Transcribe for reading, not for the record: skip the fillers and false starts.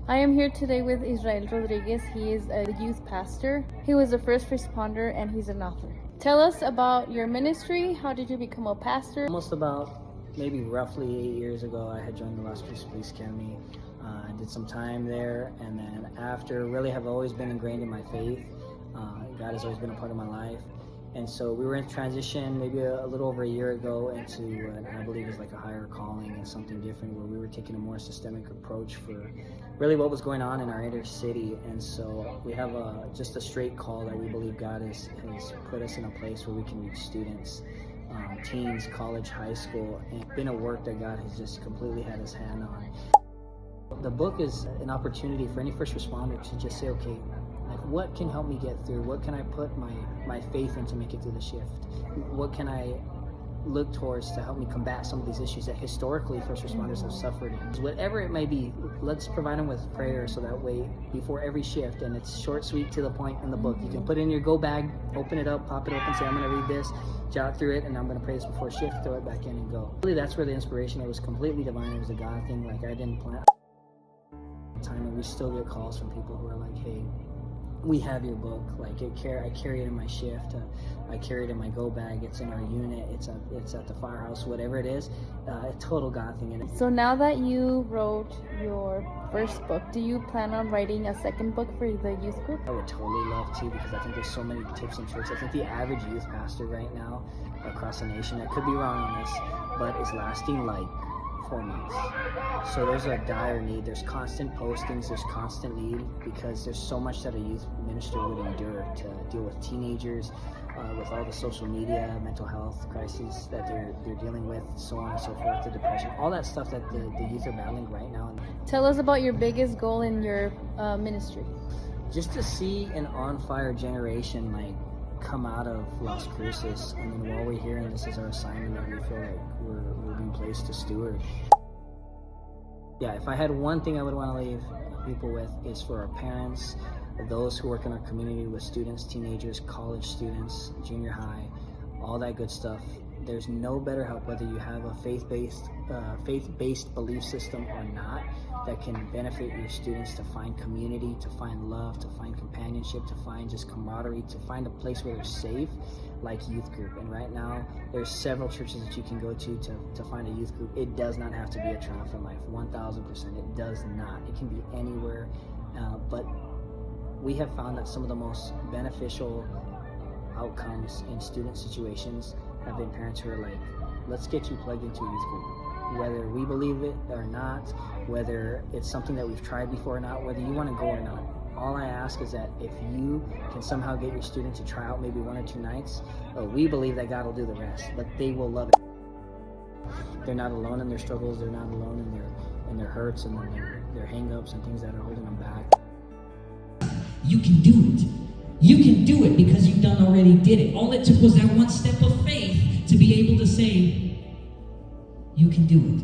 I am here today with Israel Rodriguez. He is a youth pastor. He was a first responder and he's an author. Tell us about your ministry. How did you become a pastor? Almost about maybe roughly 8 years ago, I had joined the Las Cruces Police Academy. I did some time there, and then after, really have always been ingrained in my faith. God has always been a part of my life. And so we were in transition maybe a little over a year ago into what I believe is like a higher calling and something different, where we were taking a more systemic approach for really what was going on in our inner city. And so we have just a straight call that we believe God has put us in a place where we can reach students, teens, college, high school, and it's been a work that God has just completely had his hand on. The book is an opportunity for any first responder to just say, okay, like, what can help me get through? What can I put my faith in to make it through the shift? What can I look towards to help me combat some of these issues that historically first responders have suffered in? Whatever it may be, let's provide them with prayer so that way before every shift, and it's short, sweet, to the point in the book. You can put it in your go bag, open it up, pop it open, say, I'm going to read this, jot through it, and I'm going to pray this before shift, throw it back in and go. Really, that's where the inspiration, it was completely divine. It was a God thing. Like, I didn't plan time, and we still get calls from people who are like, hey, we have your book. Like, I carry it in my shift. I carry it in my go bag. It's in our unit. It's at the firehouse. Whatever it is, a total God thing in it. So now that you wrote your first book, do you plan on writing a second book for the youth group? I would totally love to, because I think there's so many tips and tricks. I think the average youth pastor right now across the nation, I could be wrong on this, but is lasting like 4 months. So there's a dire need. There's constant postings, there's constant need, because there's so much that a youth minister would endure to deal with teenagers, with all the social media, mental health crises that they're dealing with, so on and so forth, the depression, all that stuff that the youth are battling right now. Tell us about your biggest goal in your ministry. Just to see an on-fire generation like come out of Las Cruces, and then while we're here, and this is our assignment that we feel like we're being placed to steward. Yeah, if I had one thing I would want to leave people with, is for our parents, those who work in our community with students, teenagers, college students, junior high, all that good stuff. There's no better help, whether you have a faith-based belief system or not, that can benefit your students to find community, to find love, to find companionship, to find just camaraderie, to find a place where they're safe, like youth group. And right now, there's several churches that you can go to find a youth group. It does not have to be a Triumphant Life, 1000%. It does not. It can be anywhere, but we have found that some of the most beneficial outcomes in student situations have been parents who are like, let's get you plugged into a youth group. Whether we believe it or not, whether it's something that we've tried before or not, whether you want to go or not. All I ask is that if you can somehow get your student to try out maybe 1 or 2 nights, we believe that God will do the rest, but they will love it. They're not alone in their struggles, they're not alone in their hurts and their hang-ups and things that are holding them back. You can do it. You can do it because you've already did it. All it took was that one step of faith to be able to say, you can do it.